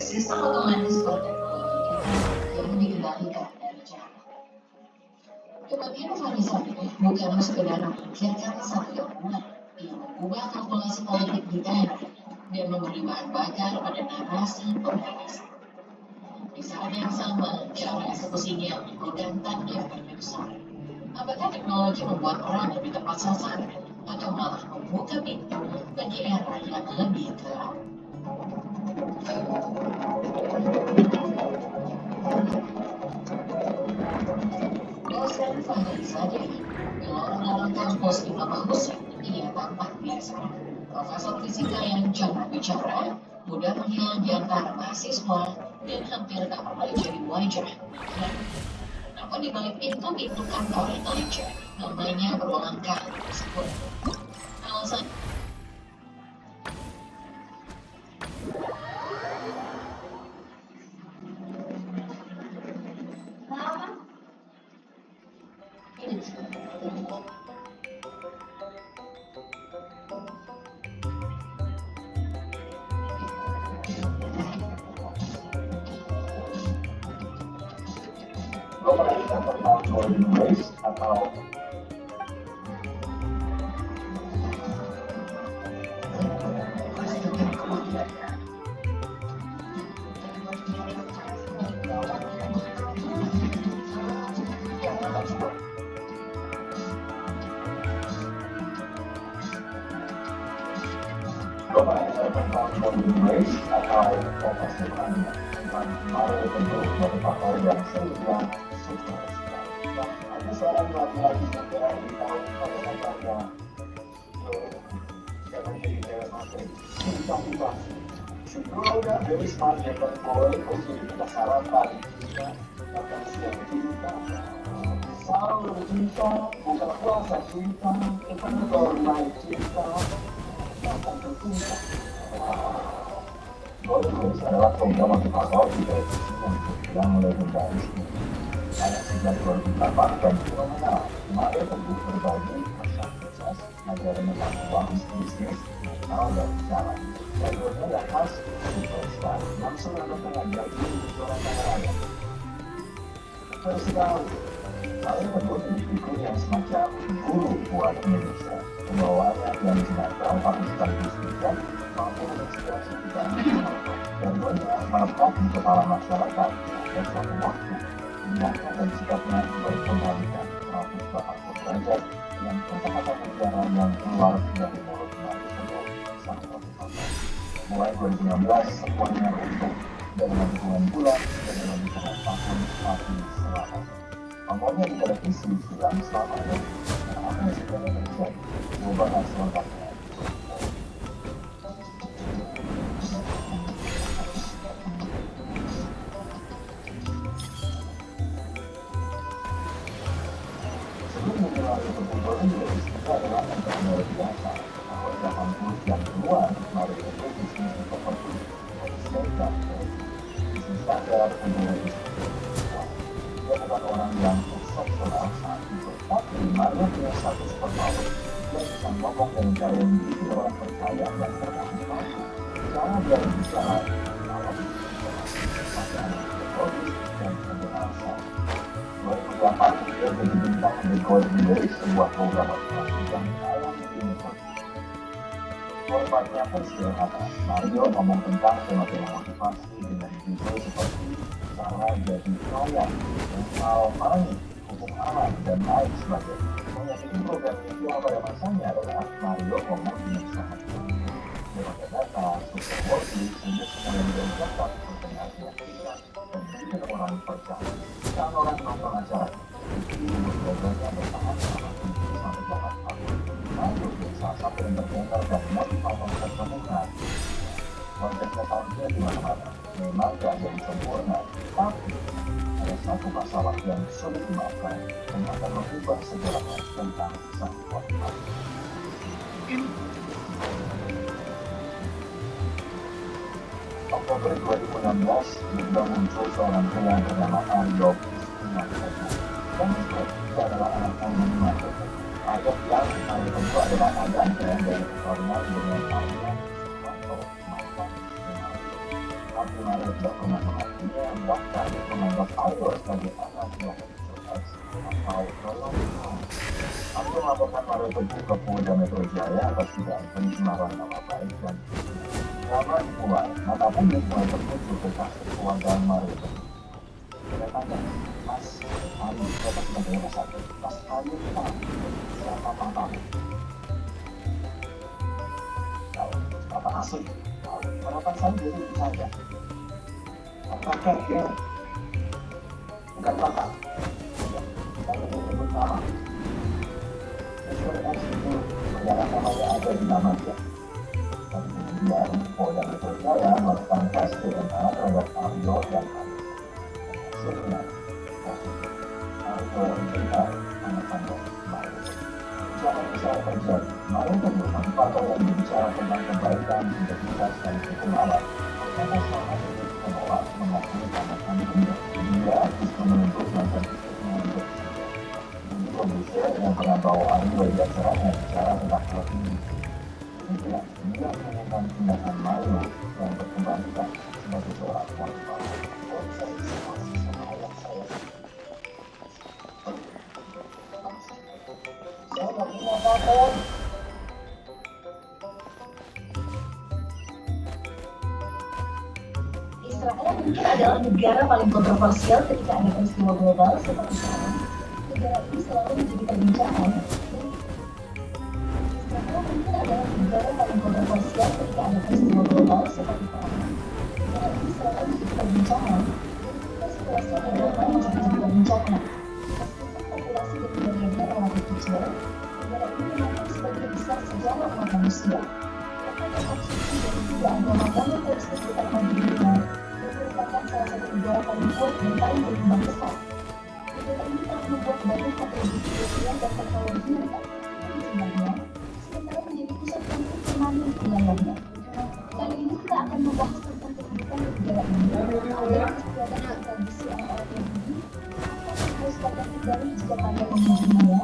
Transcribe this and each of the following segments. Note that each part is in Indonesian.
Sistem otomatis berteknologi kita yang dikendalikan dari jauh. Kematian Vanessa ini bukanlah sekedar memikirkan satu gabungan, ia mengubah kalkulasi politik di TNI dan memberi bahan bakar pada narasi pembebasan. Di saat yang sama, cara eksekusinya menimbulkan tanda tanya besar. Apakah teknologi membuat orang lebih tepat sasaran atau malah membuka pintu bagi era yang lebih gelap? Dosen Vanessa Dewi, dalam kampus di Bawah Hussein, ia tampak biasa. Profesor fisika yang jarang bicara, mudah menghilang di antara mahasiswa, dan hampir tak pernah jadi wajah. Namun di balik pintu-pintu kantor intelijen, namanya berulang kali disebut. Alasan Lo pernah dengar tentang golden race atau lo pernah dengar tentang golden race atau operasi Anda tentang Mario Teguh dari faktor yang sehingga sukses. Ada seorang laki-laki muda di tahun pada saya menjadi cewek materi tiba-tiba sebelumnya dari smart level boy untuk kita sarapan kita akan siap cinta sahur cinta buka puasa cinta kantor naik cinta akan tercinta. Golden Race adalah program motivator di televisi yang legendaris ini. Hanya sejak 2008 dan fenomenal, Mario Teguh berbagi pesan sukses, ajaran tentang uang bisnis, mental dan jalan. Jalurnya yang khas, superstar, langsung akan mengajar diri seorang kaya. Sekali, Mario Teguh menjadi figur yang semacam guru buat Indonesia. Pembawaannya yang sinetron tapi sekaligus bijak, mampu menginspirasi kita dan banyak melekat di kepala masyarakat dan suatu waktu tindakan dan sikapnya berkembalikan 180 derajat dengan kata-kata mutiara yang keluar dari mulut Mario Teguh sang motivator. Mulai 2016 semuanya untuk dan dengan dukungan bulan dan dengan dukungan tahun tapi selama pamornya di televisi bilang selamanya dan apa yang sebenarnya terjadi perubahan selengkapnya. Sebelum memulai perkumpulan di televisi adalah antara luar biasa. Tahun 80 yang keluar Mario Teguh bisnis di properti Sega bisnis standar untuk dia bukan orang yang eksepsional saat itu, tapi Mario punya satu superpower. Dia bisa ngomong dengan cara yang bikin orang percaya dan tertarik. Cara dia berbicara, dalam masih ada logis dan penjelasan. 2008 dia jadi bintang di Golden Race, sebuah program motivasi yang tayang di Universal. Formatnya pun sederhana. Mario ngomong tentang tema-tema motivasi dengan judul seperti cara jadi kaya, mental panik, hukum alam, dan lain sebagainya. Menyakini program itu pada masanya adalah Mario ngomong dengan sangat berbagai data, sukses working, sehingga semua yang diucapkan terdengar meyakinkan dan bikin orang percaya. Kalau orang nonton acara itu, programnya bertahan selama 7 sampai 8 tahun. Mario jadi salah satu entertainer dan motivator terkemuka. Konteksnya tampil di mana-mana. Memang gak jadi sempurna, tapi ada satu masalah yang sulit dimaafkan dan akan mengubah segalanya tentang sang motivator. Oktober 2016 juga muncul seorang pria bernama Aryo Pistinyato. Dan itu adalah anak kandung Mario Teguh. Aryo yang Mario Teguh adalah anak dari keturunan dengan Aryo atau mantan Mario. Tapi mereka menghormatinya bahkan menganggap Ayo sebagai anak yang sukses atau tolong. Aku melaporkan Mario Teguh ke Polda Metro Jaya atas dugaan pencemaran nama baik dan drama dimulai. Mata publik mulai tertuju ke kasus keluarga Mario Teguh. Saya tanya, Mas Ayu, siapa sebagai rumah sakit? Mas Ayu tahu siapa papamu? Tahu, apa asli? Tahu, harapan saya jadi itu saja. Kakek ya, bukan kakak. Kalau disebut nama, SRS itu adalah namanya ada di nama dia. Dan kemudian Polda Metro Jaya melakukan tes DNA terhadap Mario dan Ayu. Hasilnya positif. Mario adalah anak kandung Mario. Jangan bisa terjadi. Mario Teguh partai yang berbicara tentang kebaikan, integritas, dan hukum alam. Ternyata selama ini menolak mengakui anak kandungnya. Dia justru menuntut mantan istrinya untuk ini produser yang pernah bawa Ayu dan caranya bicara tentang hal ini. Dia menggunakan tindakan Mario yang berkembang sebagai seorang wanita. Saya masih sama ayah saya. Saya nggak punya apa-apa. Israel mungkin adalah negara paling kontroversial ketika ada peristiwa global seperti sekarang. Negara ini selalu menjadi perbincangan. Israel mungkin adalah negara paling kontroversial ketika ada peristiwa global seperti perang. Negara ini selalu menjadi perbincangan. Situasi global menjadi perbincangan. Meskipun populasi dari negaranya relatif kecil, negara ini menanggung sebagian besar sejarah umat manusia. Bahkan konsumsi dari tiga agama monoteistik utama di dunia merupakan salah satu negara paling kuat dan paling berkembang pesat. Negara ini telah membuat banyak kontribusi sosial dan teknologi yang tak sebenarnya, sementara menjadi pusat konflik permanen di wilayahnya. Kali ini kita akan membahas tentang kehidupan di negara ini, ada kegiatan tradisi orang-orang Yahudi, apa harus dapat hindari jika Anda mengunjunginya,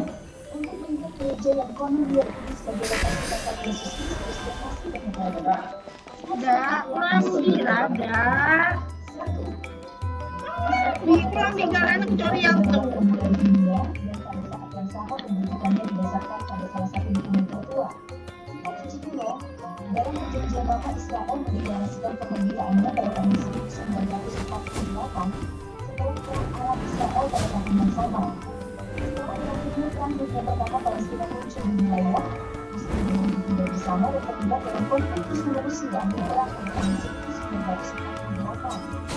untuk melihat gereja yang konon diyakini sebagai lokasi tempat Yesus Kristus berhasil beribadah. Masih ada. Mikro tinggal anak cori yang tuh. Dan pada saat yang sama pembentukannya didasarkan pada salah satu dokumen tertua. Kita kecil dulu, dalam perjanjian lama Israel mendeklarasikan kemerdekaannya pada tahun 1948 setelah perang Arab Israel pada tahun yang sama. Setelah berakhirnya perang dunia pertama Palestina muncul di wilayah, meski belum tinggal bersama dan terlibat dalam konflik terus-menerus hingga akhir perang pada tahun 1948.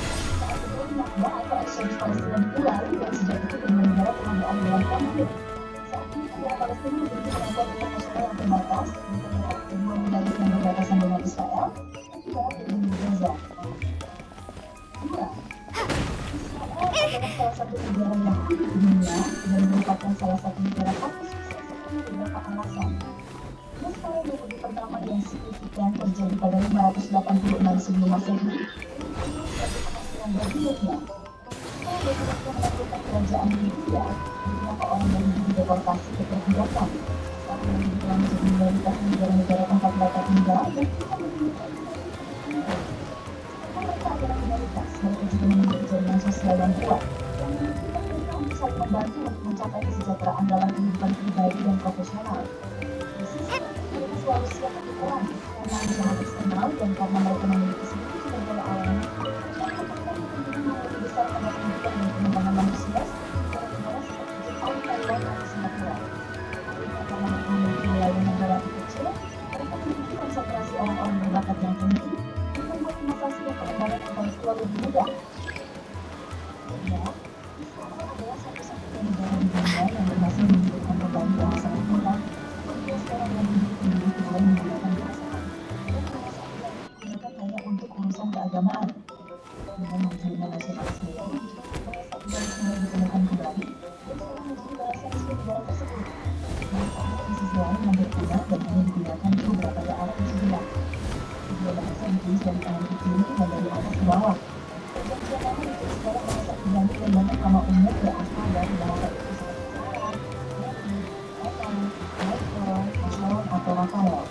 Saat itu Nakba atau Eksodus Palestina dimulai dan sejak itu kedua negara telah berada dalam konflik. Saat ini negara Palestina memiliki kemampuan internasional yang terbatas, terdapat kedua wilayah yang berbatasan dengan Israel, dan di barat dengan Gaza. Dua, Israel adalah salah satu negara Yahudi di dunia dan merupakan salah satu negara paling sukses setelah beberapa alasan. Meskipun Republik pertama yang signifikan terjadi pada 586 sebelum Masehi, penghasilan Babilonia. Setelah Babilonia melakukan kerajaan di Yehuda, beberapa orang Yahudi dideportasi ke perbudakan. Saat ini telah menjadi mayoritas negara-negara tempat mereka tinggal dan kita memiliki mereka adalah minoritas. Mereka juga memiliki jaringan sosial yang kuat yang memungkinkan mereka untuk saling membantu untuk mencapai kesejahteraan dalam kehidupan pribadi dan profesional. Di sisi lain, mereka selalu siap untuk perang karena ancaman eksternal dan karena mereka memiliki sedikit sumber daya alam. Mereka melakukan kepentingan yang lebih besar pada pendidikan dan pengembangan manusia seperti negara seperti Jepang, Taiwan, atau Singapura. Akhirnya karena mereka memiliki wilayah yang relatif kecil, mereka memiliki konsentrasi orang-orang berbakat yang tinggi yang membuat inovasi dan pengembangan intelektual lebih mudah. Ya, Israel adalah satu-satunya negara di dunia yang berhasil menunjukkan pembantu yang sangat murah untuk seorang yang hidup menjadi kedua menggunakan bahasa dan bahasa yang digunakan hanya untuk urusan keagamaan. Dengan munculnya nasionalisme Yahudi, bahasa Ibrani mulai ditemukan kembali dan sekarang menjadi bahasa resmi negara tersebut. Bahasa Arab di sisi lain hampir punah dan hanya digunakan di beberapa daerah tersebar. Kedua bahasa ditulis dari kanan ke kiri dan dari atas ke bawah. Perjanjian lama ditulis dalam bahasa Ibrani dan banyak nama umum berasal dari bahasa itu seperti Sarah, Mary, Evan, Michael, John, atau Rafael.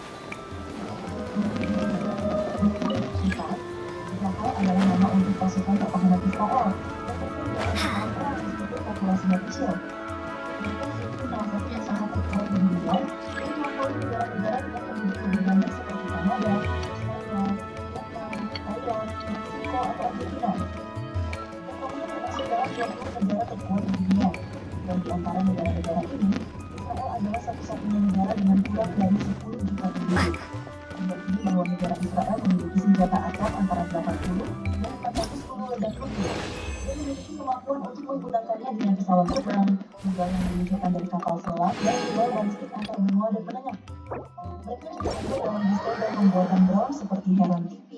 4. Israel adalah menjadi pasukan pertahanan Israel. Meskipun populasinya kecil, mereka itu salah satu yang sangat terkuat di dunia. Jadi melampaui negara-negara dengan penduduk lebih banyak seperti Kanada, Australia, Vietnam, Thailand, Meksiko, atau Argentina. Pokoknya termasuk dalam 20 negara terkuat di dunia. Dan di antara negara-negara ini, Israel adalah satu-satunya negara dengan kurang dari 10 juta penduduk. Diyakini bahwa negara Israel memiliki senjata atom antara 80 dan 410 ledak nuklir dan memiliki kemampuan untuk menggunakannya dengan pesawat terbang, rudal yang diluncurkan dari kapal selam, dan rudal balistik antar benua dan penengah. Mereka juga unggul dalam desain dan pembuatan drone seperti Heron TP,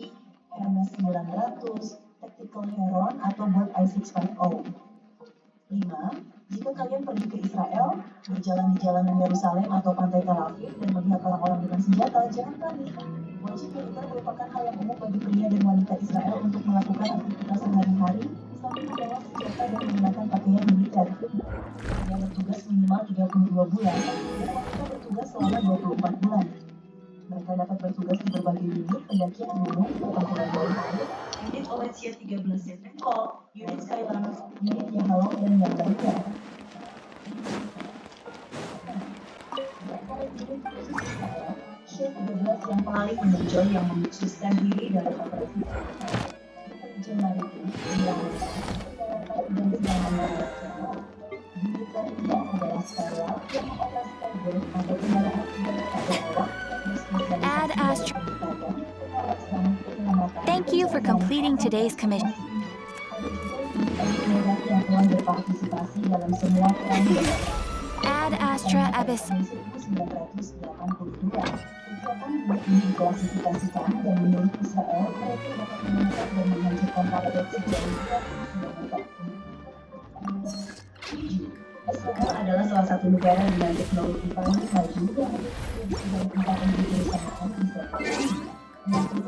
Hermes 900, Tactical Heron, atau Bird I-650. 5. Jika kalian pergi ke Israel, berjalan di jalanan Yerusalem atau pantai Tel Aviv dan melihat orang-orang dengan senjata, jangan panik. Wajib militer merupakan hal yang umum bagi pria dan wanita Israel untuk melakukan aktivitas sehari-hari, sambil membawa senjata dan menggunakan pakaian militer. Pria bertugas minimal 32 bulan, dan wanita bertugas selama 24 bulan. Mereka dapat bertugas di berbagai unit pendakian gunung, pertempuran bawah air, unit OSC 13 Setmenkol, unit Skylands, unit Yahalom, dan yang lainnya. Syed 13 yang paling menonjol yang mengkhususkan diri dalam operasi intelijen maritim, penyelamatan, pendaratan, dan serangan udara. Unit lainnya adalah Skyward yang mengoperasikan drone atau kendaraan udara pada awak yang Ad Astra. berspesialisasi Thank you for completing today's commission. yang telah berpartisipasi dalam semua perang dunia. Ad Astra Abyss. 1982. Kegiatan ini diklasifikasikan dan menurut Israel mereka dapat menemukan dan menghancurkan target sejauh 2 km. 7. Israel adalah salah satu negara dengan teknologi paling maju yang memiliki lebih dari 4.000 perusahaan di sektor ini. 60%